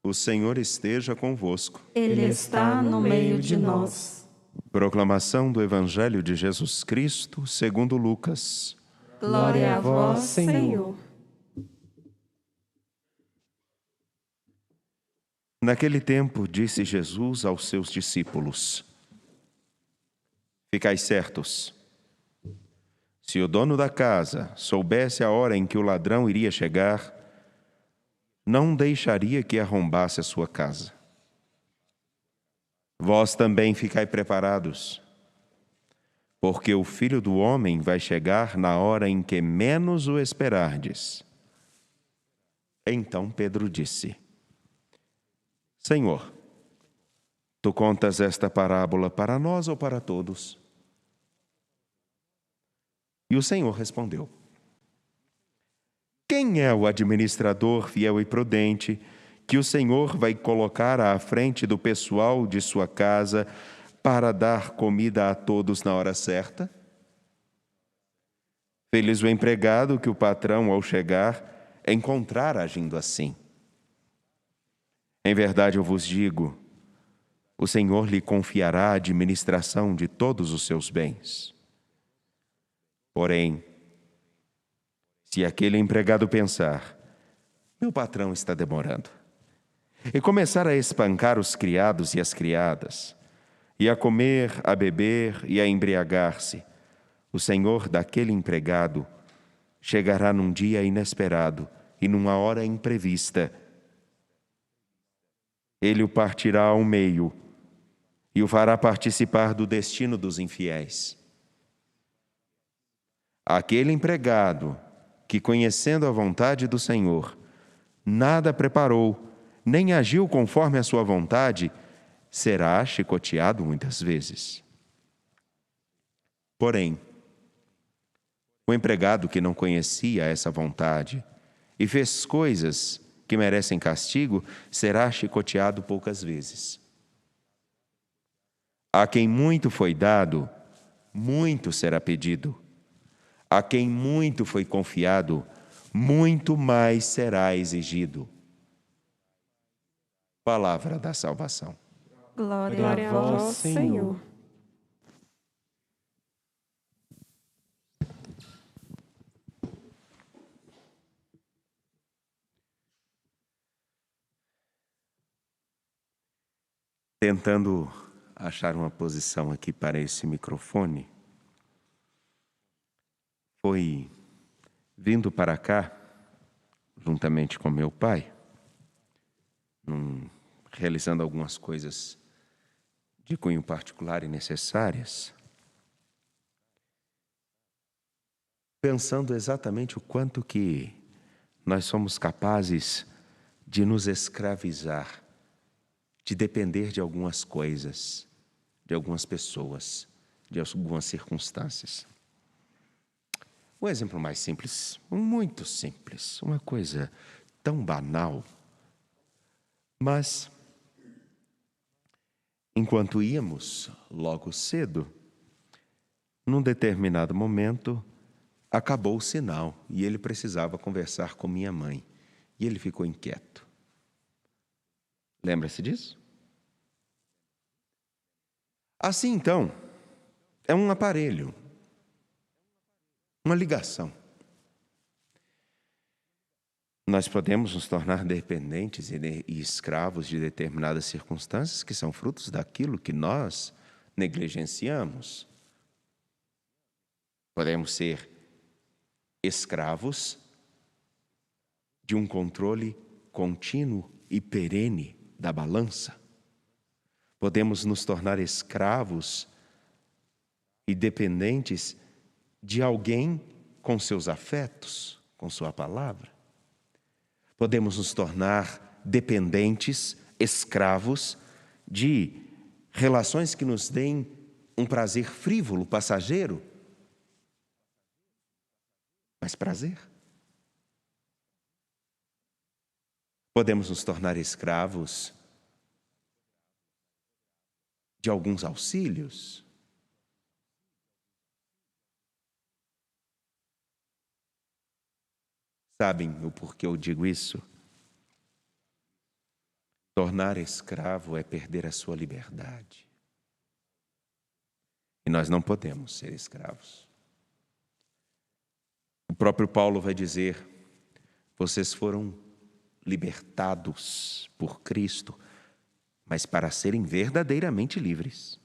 O Senhor esteja convosco. Ele está no meio de nós. Proclamação do Evangelho de Jesus Cristo, segundo Lucas. Glória a vós, Senhor. Naquele tempo, disse Jesus aos seus discípulos: Ficai certos. Se o dono da casa soubesse a hora em que o ladrão iria chegar, não deixaria que arrombasse a sua casa. Vós também ficai preparados, porque o Filho do Homem vai chegar na hora em que menos o esperardes. Então Pedro disse: Senhor, tu contas esta parábola para nós ou para todos? E o Senhor respondeu: Quem é o administrador fiel e prudente que o Senhor vai colocar à frente do pessoal de sua casa para dar comida a todos na hora certa? Feliz o empregado que o patrão, ao chegar, encontrar agindo assim. Em verdade eu vos digo, o Senhor lhe confiará a administração de todos os seus bens. Porém, se aquele empregado pensar, meu patrão está demorando, e começar a espancar os criados e as criadas, e a comer, a beber e a embriagar-se, o senhor daquele empregado chegará num dia inesperado e numa hora imprevista. Ele o partirá ao meio e o fará participar do destino dos infiéis. Aquele empregado que, conhecendo a vontade do Senhor, nada preparou, nem agiu conforme a sua vontade, será chicoteado muitas vezes. Porém, o empregado que não conhecia essa vontade e fez coisas que merecem castigo, será chicoteado poucas vezes. A quem muito foi dado, muito será pedido. A quem muito foi confiado, muito mais será exigido. Palavra da salvação. Glória a vós, Senhor. Tentando achar uma posição aqui para esse microfone, foi vindo para cá, juntamente com meu pai, realizando algumas coisas de cunho particular e necessárias, pensando exatamente o quanto que nós somos capazes de nos escravizar, de depender de algumas coisas, de algumas pessoas, de algumas circunstâncias. Um exemplo mais simples, muito simples, uma coisa tão banal, mas enquanto íamos logo cedo, num determinado momento, acabou o sinal e ele precisava conversar com minha mãe. E ele ficou inquieto. Lembra-se disso? Assim, então, é um aparelho, uma ligação. Nós podemos nos tornar dependentes e escravos de determinadas circunstâncias que são frutos daquilo que nós negligenciamos. Podemos ser escravos de um controle contínuo e perene da balança. Podemos nos tornar escravos e dependentes de alguém com seus afetos, com sua palavra. Podemos nos tornar dependentes, escravos de relações que nos deem um prazer frívolo, passageiro, mas prazer. Podemos nos tornar escravos de alguns auxílios. Sabem o porquê eu digo isso? Tornar escravo é perder a sua liberdade. E nós não podemos ser escravos. O próprio Paulo vai dizer: vocês foram libertados por Cristo, mas para serem verdadeiramente livres.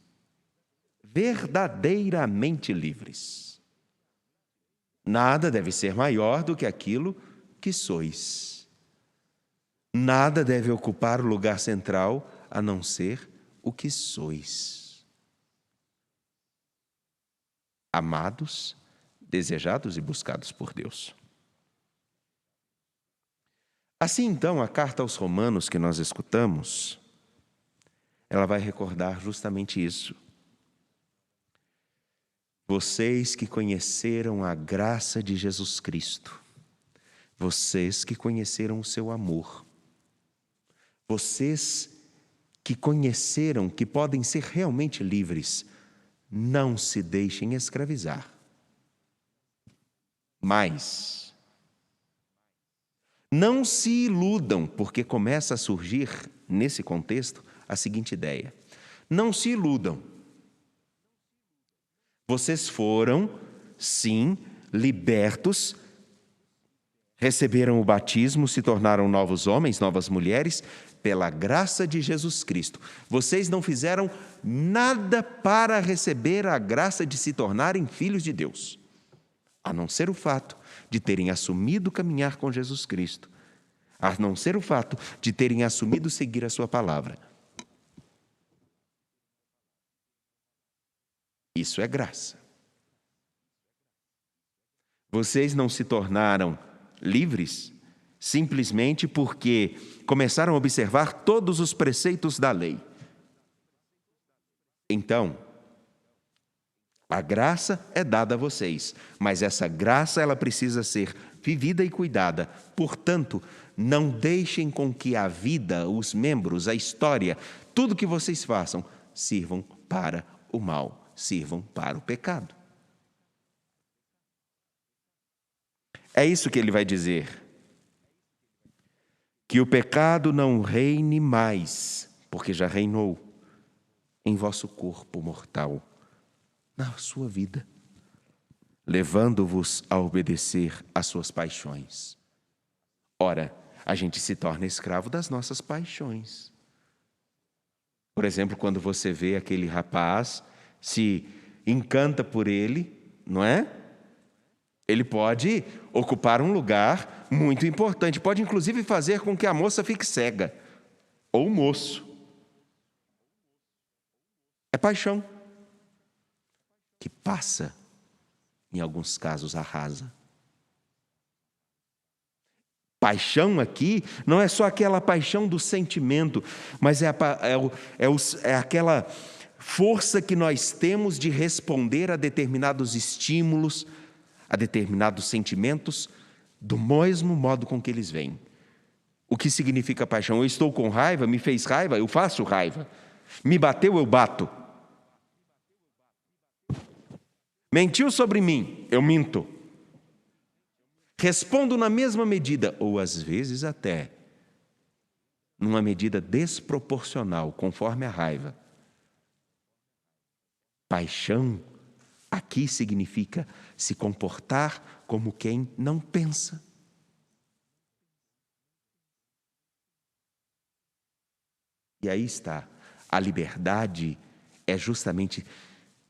Verdadeiramente livres. Nada deve ser maior do que aquilo que sois. Nada deve ocupar o lugar central a não ser o que sois. Amados, desejados e buscados por Deus. Assim, então, a carta aos Romanos que nós escutamos, ela vai recordar justamente isso. Vocês que conheceram a graça de Jesus Cristo, vocês que conheceram o seu amor, vocês que conheceram que podem ser realmente livres, não se deixem escravizar. Mas não se iludam, porque começa a surgir nesse contexto a seguinte ideia: não se iludam. Vocês foram, sim, libertos, receberam o batismo, se tornaram novos homens, novas mulheres, pela graça de Jesus Cristo. Vocês não fizeram nada para receber a graça de se tornarem filhos de Deus, a não ser o fato de terem assumido caminhar com Jesus Cristo, a não ser o fato de terem assumido seguir a sua palavra. Isso é graça. Vocês não se tornaram livres simplesmente porque começaram a observar todos os preceitos da lei. Então, a graça é dada a vocês, mas essa graça ela precisa ser vivida e cuidada. Portanto, não deixem com que a vida, os membros, a história, tudo que vocês façam, sirvam para o mal, sirvam para o pecado. É isso que ele vai dizer. Que o pecado não reine mais, porque já reinou em vosso corpo mortal, na sua vida, levando-vos a obedecer às suas paixões. Ora, a gente se torna escravo das nossas paixões. Por exemplo, quando você vê aquele rapaz, se encanta por ele, não é? Ele pode ocupar um lugar muito importante, pode inclusive fazer com que a moça fique cega, ou o moço. É paixão, que passa, em alguns casos, arrasa. Paixão aqui não é só aquela paixão do sentimento, mas é aquela força que nós temos de responder a determinados estímulos, a determinados sentimentos, do mesmo modo com que eles vêm. O que significa paixão? Eu estou com raiva, me fez raiva, eu faço raiva. Me bateu, eu bato. Mentiu sobre mim, eu minto. Respondo na mesma medida, ou às vezes até numa medida desproporcional, conforme a raiva. Paixão aqui significa se comportar como quem não pensa. E aí está, a liberdade é justamente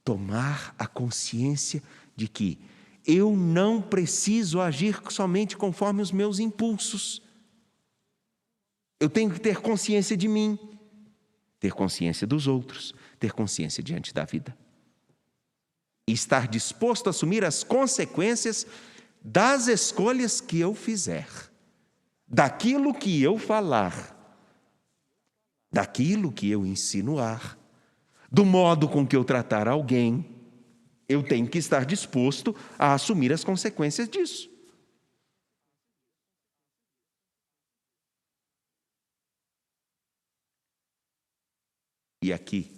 tomar a consciência de que eu não preciso agir somente conforme os meus impulsos. Eu tenho que ter consciência de mim, ter consciência dos outros, ter consciência diante da vida. E estar disposto a assumir as consequências das escolhas que eu fizer, daquilo que eu falar, daquilo que eu insinuar, do modo com que eu tratar alguém. Eu tenho que estar disposto a assumir as consequências disso. E aqui,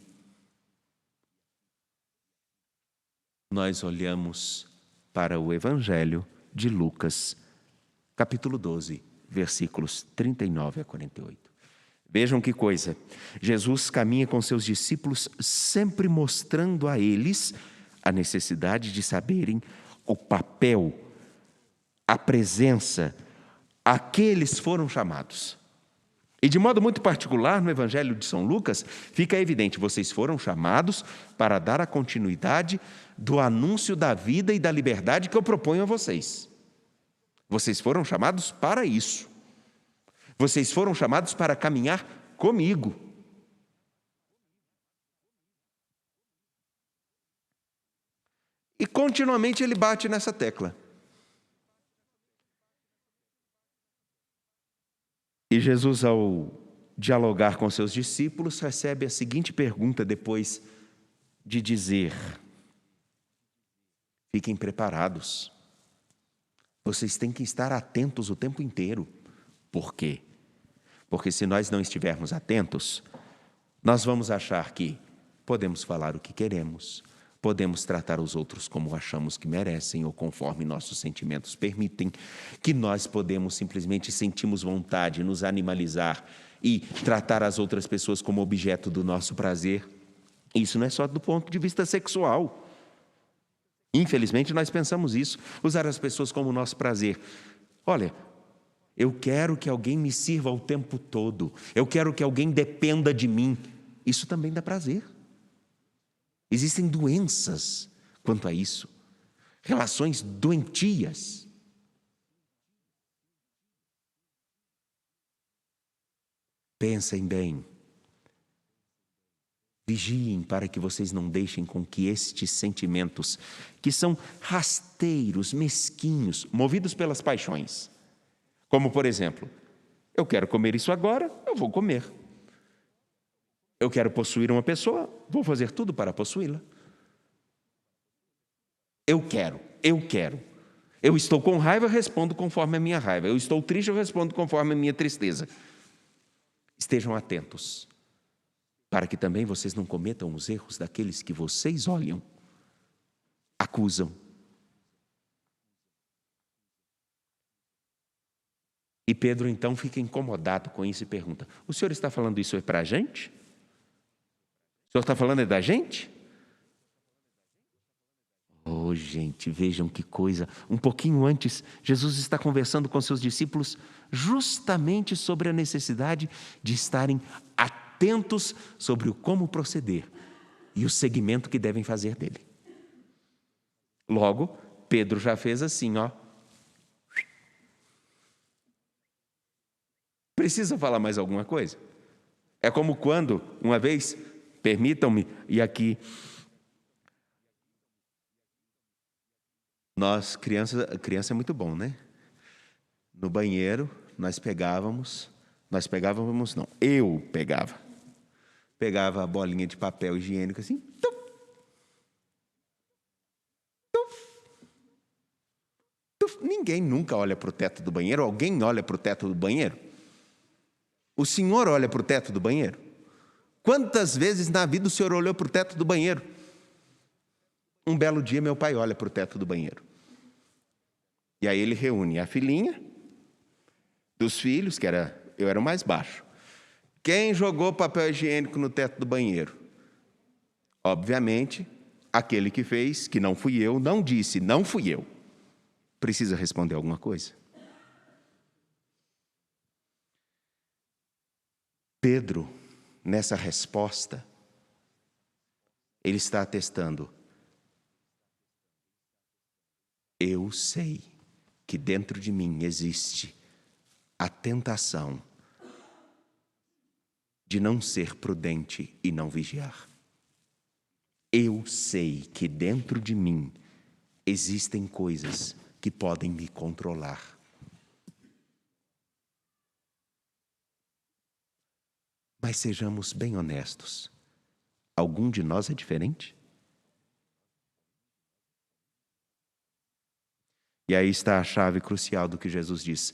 nós olhamos para o Evangelho de Lucas, capítulo 12, versículos 39 a 48. Vejam que coisa. Jesus caminha com seus discípulos, sempre mostrando a eles a necessidade de saberem o papel, a presença, a que eles foram chamados. E de modo muito particular, no Evangelho de São Lucas, fica evidente, vocês foram chamados para dar a continuidade do anúncio da vida e da liberdade que eu proponho a vocês. Vocês foram chamados para isso. Vocês foram chamados para caminhar comigo. E continuamente ele bate nessa tecla. E Jesus, ao dialogar com seus discípulos, recebe a seguinte pergunta depois de dizer: fiquem preparados. Vocês têm que estar atentos o tempo inteiro. Por quê? Porque se nós não estivermos atentos, nós vamos achar que podemos falar o que queremos, podemos tratar os outros como achamos que merecem ou conforme nossos sentimentos permitem, que nós podemos simplesmente sentimos vontade, nos animalizar e tratar as outras pessoas como objeto do nosso prazer. Isso não é só do ponto de vista sexual. Infelizmente, nós pensamos isso, usar as pessoas como nosso prazer. Olha, eu quero que alguém me sirva o tempo todo, eu quero que alguém dependa de mim. Isso também dá prazer. Existem doenças quanto a isso, relações doentias. Pensem bem, vigiem para que vocês não deixem com que estes sentimentos, que são rasteiros, mesquinhos, movidos pelas paixões, como por exemplo, eu quero comer isso agora, eu vou comer. Eu quero possuir uma pessoa, vou fazer tudo para possuí-la. Eu quero. Eu estou com raiva, eu respondo conforme a minha raiva. Eu estou triste, eu respondo conforme a minha tristeza. Estejam atentos, para que também vocês não cometam os erros daqueles que vocês olham, acusam. E Pedro então fica incomodado com isso e pergunta: o senhor está falando isso para a gente? O senhor está falando da gente? Oh, gente, vejam que coisa. Um pouquinho antes, Jesus está conversando com seus discípulos justamente sobre a necessidade de estarem atentos sobre o como proceder e o seguimento que devem fazer dele. Logo, Pedro já fez assim, ó. Precisa falar mais alguma coisa? É como quando, uma vez, permitam-me, e aqui, nós, criança é muito bom, né? No banheiro, eu pegava a bolinha de papel higiênico assim, ninguém nunca olha para o teto do banheiro, alguém olha para o teto do banheiro? O senhor olha para o teto do banheiro? Quantas vezes na vida o senhor olhou para o teto do banheiro? Um belo dia meu pai olha para o teto do banheiro. E aí ele reúne a filhinha dos filhos, eu era o mais baixo. Quem jogou papel higiênico no teto do banheiro? Obviamente, aquele que fez, que não fui eu, não disse, não fui eu. Precisa responder alguma coisa? Pedro, nessa resposta, ele está atestando: eu sei que dentro de mim existe a tentação de não ser prudente e não vigiar. Eu sei que dentro de mim existem coisas que podem me controlar. Mas sejamos bem honestos. Algum de nós é diferente? E aí está a chave crucial do que Jesus diz.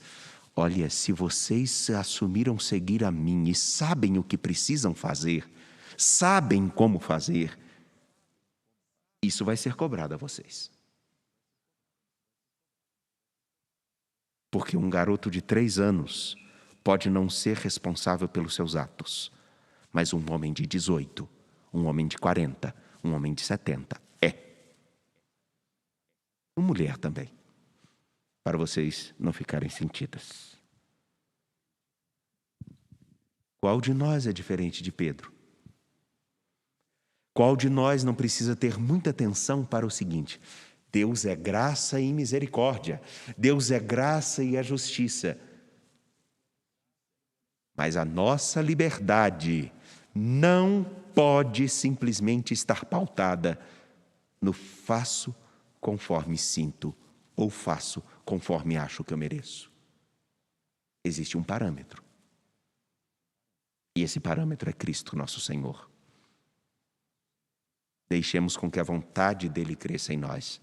Olha, se vocês assumiram seguir a mim e sabem o que precisam fazer, sabem como fazer, isso vai ser cobrado a vocês. Porque um garoto de 3 anos pode não ser responsável pelos seus atos, mas um homem de 18, um homem de 40, um homem de 70 é. Uma mulher também, para vocês não ficarem sentidas. Qual de nós é diferente de Pedro? Qual de nós não precisa ter muita atenção para o seguinte: Deus é graça e misericórdia, Deus é graça e a justiça. Mas a nossa liberdade não pode simplesmente estar pautada no faço conforme sinto ou faço conforme acho que eu mereço. Existe um parâmetro. E esse parâmetro é Cristo, nosso Senhor. Deixemos com que a vontade dele cresça em nós,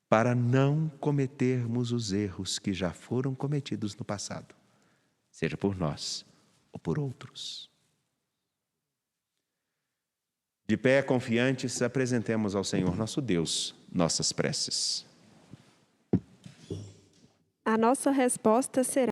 para não cometermos os erros que já foram cometidos no passado, seja por nós ou por outros. De pé, confiantes, apresentemos ao Senhor nosso Deus nossas preces. A nossa resposta será: